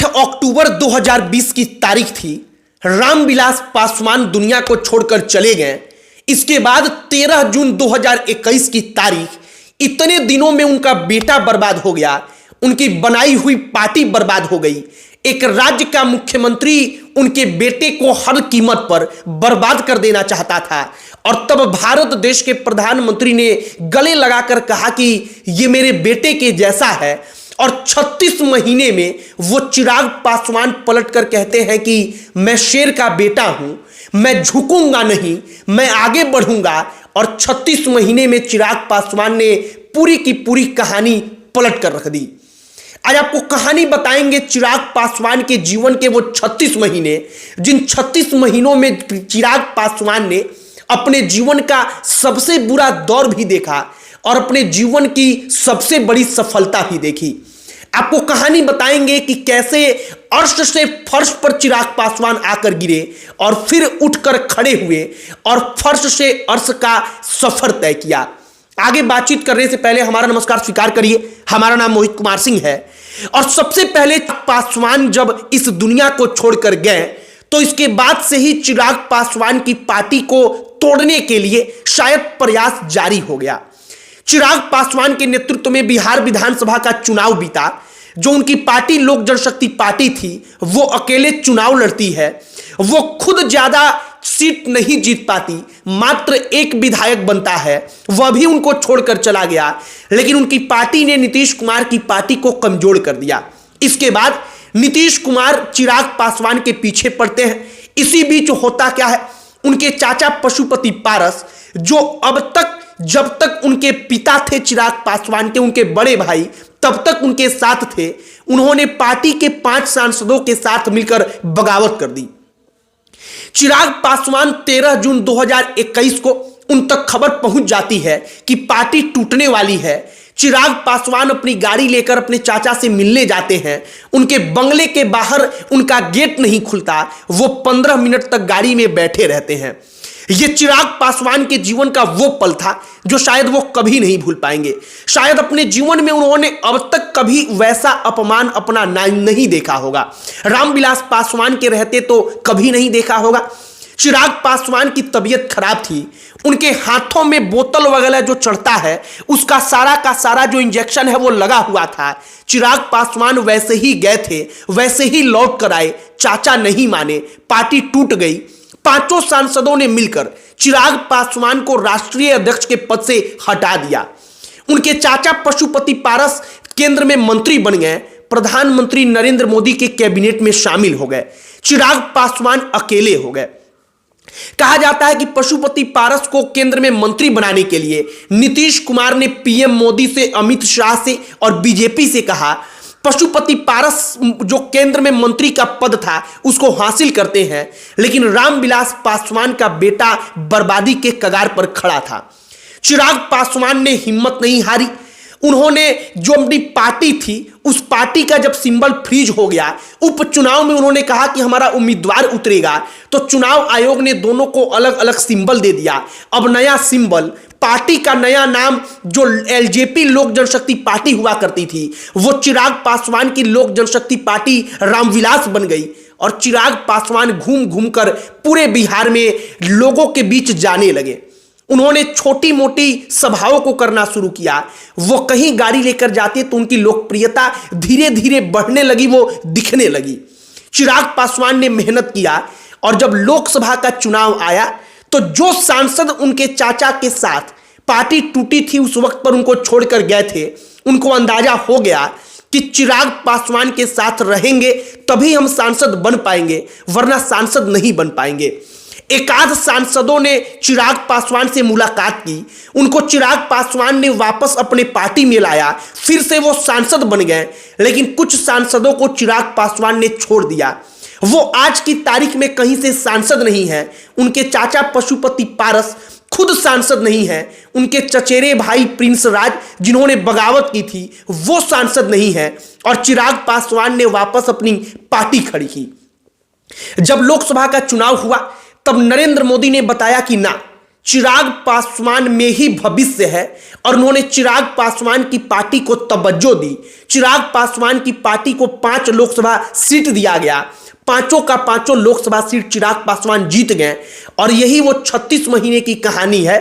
8 अक्टूबर 2020 की तारीख थी। रामविलास पासवान दुनिया को छोड़कर चले गए। इसके बाद 13 जून 2021 की तारीख, इतने दिनों में उनका बेटा बर्बाद हो गया, उनकी बनाई हुई पार्टी बर्बाद हो गई। एक राज्य का मुख्यमंत्री उनके बेटे को हर कीमत पर बर्बाद कर देना चाहता था और तब भारत देश के प्रधानमंत्री ने गले लगाकर कहा कि ये मेरे बेटे के जैसा है। और 36 महीने में वो चिराग पासवान पलट कर कहते हैं कि मैं शेर का बेटा हूं, मैं झुकूंगा नहीं, मैं आगे बढ़ूंगा। और 36 महीने में चिराग पासवान ने पूरी की पूरी कहानी पलट कर रख दी। आज आपको कहानी बताएंगे चिराग पासवान के जीवन के वो 36 महीने, जिन 36 महीनों में चिराग पासवान ने अपने जीवन का सबसे बुरा दौर भी देखा और अपने जीवन की सबसे बड़ी सफलता भी देखी। आपको कहानी बताएंगे कि कैसे अर्श से फर्श पर चिराग पासवान आकर गिरे और फिर उठकर खड़े हुए और फर्श से अर्श का सफर तय किया। आगे बातचीत करने से पहले हमारा नमस्कार स्वीकार करिए। हमारा नाम मोहित कुमार सिंह है और सबसे पहले पासवान जब इस दुनिया को छोड़कर गए तो इसके बाद से ही चिराग पासवान की पार्टी को तोड़ने के लिए शायद प्रयास जारी हो गया। चिराग पासवान के नेतृत्व में बिहार विधानसभा का चुनाव बीता। जो उनकी पार्टी लोक जनशक्ति पार्टी थी वो अकेले चुनाव लड़ती है, वो खुद ज्यादा सीट नहीं जीत पाती, मात्र एक विधायक बनता है, वह भी उनको छोड़कर चला गया। लेकिन उनकी पार्टी ने नीतीश कुमार की पार्टी को कमजोर कर दिया। इसके बाद नीतीश कुमार चिराग पासवान के पीछे पड़ते हैं। इसी बीच होता क्या है, उनके चाचा पशुपति पारस, जो अब तक जब तक उनके पिता थे चिराग पासवान के, उनके बड़े भाई तब तक उनके साथ थे, उन्होंने पार्टी के 5 सांसदों के साथ मिलकर बगावत कर दी। चिराग पासवान 13 जून 2021 को उन तक खबर पहुंच जाती है कि पार्टी टूटने वाली है। चिराग पासवान अपनी गाड़ी लेकर अपने चाचा से मिलने जाते हैं। उनके बंगले के बाहर उनका गेट नहीं खुलता, वो 15 मिनट तक गाड़ी में बैठे रहते हैं। ये चिराग पासवान के जीवन का वो पल था जो शायद वो कभी नहीं भूल पाएंगे। शायद अपने जीवन में उन्होंने अब तक कभी वैसा अपमान अपना नहीं देखा होगा। रामविलास पासवान के रहते तो कभी नहीं देखा होगा। चिराग पासवान की तबीयत खराब थी, उनके हाथों में बोतल वगैरह जो चढ़ता है उसका सारा का सारा जो इंजेक्शन है वो लगा हुआ था। चिराग पासवान वैसे ही गए थे, वैसे ही लौट कर आए। चाचा नहीं माने, पार्टी टूट गई। 5 सांसदों ने मिलकर चिराग पासवान को राष्ट्रीय अध्यक्ष के पद से हटा दिया। उनके चाचा पशुपति पारस केंद्र में मंत्री बन गए, प्रधानमंत्री नरेंद्र मोदी के कैबिनेट में शामिल हो गए। चिराग पासवान अकेले हो गए। कहा जाता है कि पशुपति पारस को केंद्र में मंत्री बनाने के लिए नीतीश कुमार ने पीएम मोदी से, अमित शाह से और बीजेपी से कहा। पशुपति पारस जो केंद्र में मंत्री का पद था उसको हासिल करते हैं, लेकिन रामविलास पासवान का बेटा बर्बादी के कगार पर खड़ा था। चिराग पासवान ने हिम्मत नहीं हारी। उन्होंने जो अपनी पार्टी थी उस पार्टी का जब सिंबल फ्रीज हो गया, उपचुनाव में उन्होंने कहा कि हमारा उम्मीदवार उतरेगा, तो चुनाव आयोग ने दोनों को अलग अलग सिंबल दे दिया। अब नया सिंबल, पार्टी का नया नाम जो एलजेपी लोक जनशक्ति पार्टी हुआ करती थी वो चिराग पासवान की लोक जनशक्ति पार्टी रामविलास बन गई। और चिराग पासवान घूम घूम कर पूरे बिहार में लोगों के बीच जाने लगे। उन्होंने छोटी मोटी सभाओं को करना शुरू किया। वो कहीं गाड़ी लेकर जाते तो उनकी लोकप्रियता धीरे धीरे बढ़ने लगी, वो दिखने लगी। चिराग पासवान ने मेहनत किया और जब लोकसभा का चुनाव आया तो जो सांसद उनके चाचा के साथ पार्टी टूटी थी उस वक्त पर उनको छोड़कर गए थे, उनको अंदाजा हो गया कि चिराग पासवान के साथ रहेंगे तभी हम सांसद बन पाएंगे, वरना सांसद नहीं बन पाएंगे। एकाध सांसदों ने चिराग पासवान से मुलाकात की, उनको चिराग पासवान ने वापस अपने पार्टी में लाया, फिर से वो सांसद बन गए। लेकिन कुछ सांसदों को चिराग पासवान ने छोड़ दिया। वो आज की तारीख में कहीं से सांसद नहीं है। उनके चाचा पशुपति पारस खुद सांसद नहीं है। उनके चचेरे भाई प्रिंस राज जिन्होंने बगावत की थी वो सांसद नहीं है। और चिराग पासवान ने वापस अपनी पार्टी खड़ी की। जब लोकसभा का चुनाव हुआ तब नरेंद्र मोदी ने बताया कि ना, चिराग पासवान में ही भविष्य है और उन्होंने चिराग पासवान की पार्टी को तवज्जो दी। चिराग पासवान की पार्टी को 5 लोकसभा सीट दिया गया, पांचों का पांचों लोकसभा सीट चिराग पासवान जीत गए। और यही वो 36 महीने की कहानी है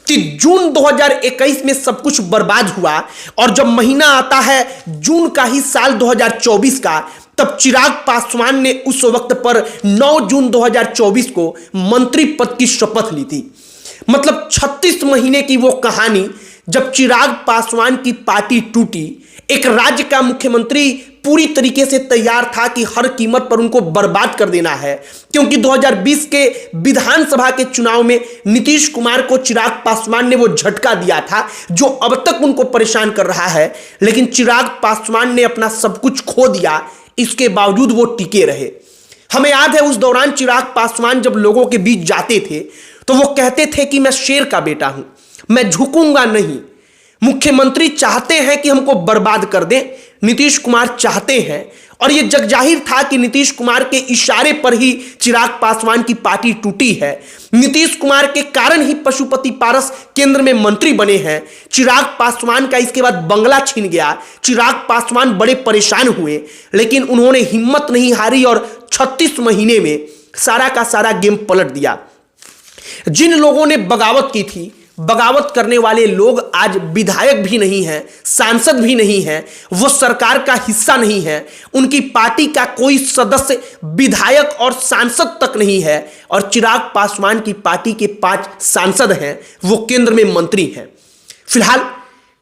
कि जून 2021 में सब कुछ बर्बाद हुआ और जब महीना आता है जून का ही साल 2024 का, तब चिराग पासवान ने उस वक्त पर 9 जून 2024 को मंत्री पद की शपथ ली थी। मतलब 36 महीने की वो कहानी जब चिराग पासवान की पार्टी टूटी। एक राज्य का मुख्यमंत्री पूरी तरीके से तैयार था कि हर कीमत पर उनको बर्बाद कर देना है, क्योंकि 2020 के विधानसभा के चुनाव में नीतीश कुमार को चिराग पासवान ने वो झटका दिया था जो अब तक उनको परेशान कर रहा है। लेकिन चिराग पासवान ने अपना सब कुछ खो दिया, इसके बावजूद वो टिके रहे। हमें याद है उस दौरान चिराग पासवान जब लोगों के बीच जाते थे तो वो कहते थे कि मैं शेर का बेटा हूं, मैं झुकूंगा नहीं। मुख्यमंत्री चाहते हैं कि हमको बर्बाद कर दें, नीतीश कुमार चाहते हैं, और यह जगजाहिर था कि नीतीश कुमार के इशारे पर ही चिराग पासवान की पार्टी टूटी है। नीतीश कुमार के कारण ही पशुपति पारस केंद्र में मंत्री बने हैं। चिराग पासवान का इसके बाद बंगला छिन गया, चिराग पासवान बड़े परेशान हुए, लेकिन उन्होंने हिम्मत नहीं हारी और 36 महीने में सारा का सारा गेम पलट दिया। जिन लोगों ने बगावत की थी, बगावत करने वाले लोग आज विधायक भी नहीं हैं, सांसद भी नहीं हैं, वो सरकार का हिस्सा नहीं है, उनकी पार्टी का कोई सदस्य विधायक और सांसद तक नहीं है। और चिराग पासवान की पार्टी के 5 सांसद हैं, वो केंद्र में मंत्री हैं। फिलहाल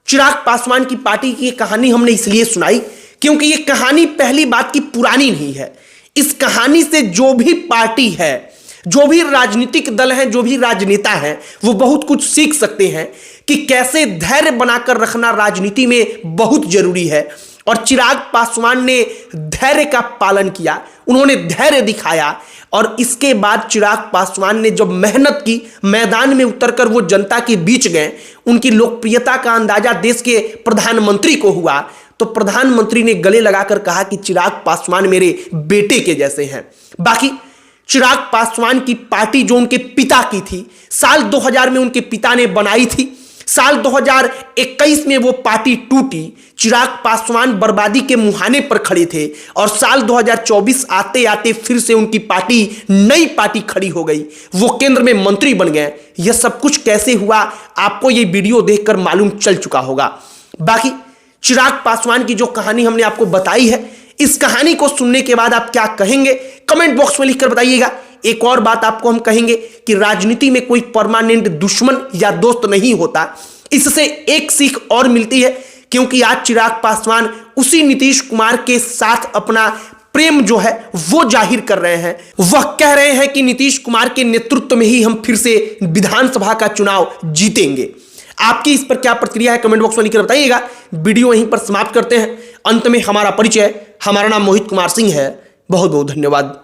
चिराग पासवान की पार्टी की कहानी हमने इसलिए सुनाई क्योंकि ये कहानी पहली बात की पुरानी नहीं है। इस कहानी से जो भी पार्टी है, जो भी राजनीतिक दल हैं, जो भी राजनेता हैं, वो बहुत कुछ सीख सकते हैं कि कैसे धैर्य बनाकर रखना राजनीति में बहुत जरूरी है। और चिराग पासवान ने धैर्य का पालन किया, उन्होंने धैर्य दिखाया, और इसके बाद चिराग पासवान ने जब मेहनत की, मैदान में उतरकर वो जनता के बीच गए, उनकी लोकप्रियता का अंदाजा देश के प्रधानमंत्री को हुआ, तो प्रधानमंत्री ने गले लगाकर कहा कि चिराग पासवान मेरे बेटे के जैसे हैं। बाकी चिराग पासवान की पार्टी जो उनके पिता की थी, साल 2000 में उनके पिता ने बनाई थी, साल 2021 में वो पार्टी टूटी। चिराग पासवान बर्बादी के मुहाने पर खड़े थे और साल 2024 आते आते फिर से उनकी पार्टी, नई पार्टी खड़ी हो गई, वो केंद्र में मंत्री बन गए। यह सब कुछ कैसे हुआ आपको ये वीडियो देखकर मालूम चल चुका होगा। बाकी चिराग पासवान की जो कहानी हमने आपको बताई है, इस कहानी को सुनने के बाद आप क्या कहेंगे कमेंट बॉक्स में लिखकर बताइएगा। एक और बात आपको हम कहेंगे कि राजनीति में कोई परमानेंट दुश्मन या दोस्त नहीं होता। इससे एक सीख और मिलती है, क्योंकि आज चिराग पासवान उसी नीतीश कुमार के साथ अपना प्रेम जो है वो जाहिर कर रहे हैं। वह कह रहे हैं कि नीतीश कुमार के नेतृत्व में ही हम फिर से विधानसभा का चुनाव जीतेंगे। आपकी इस पर क्या प्रतिक्रिया है कमेंट बॉक्स में लिखकर बताइएगा। वीडियो यहीं पर समाप्त करते हैं। अंत में हमारा परिचय, हमारा नाम मोहित कुमार सिंह है। बहुत बहुत धन्यवाद।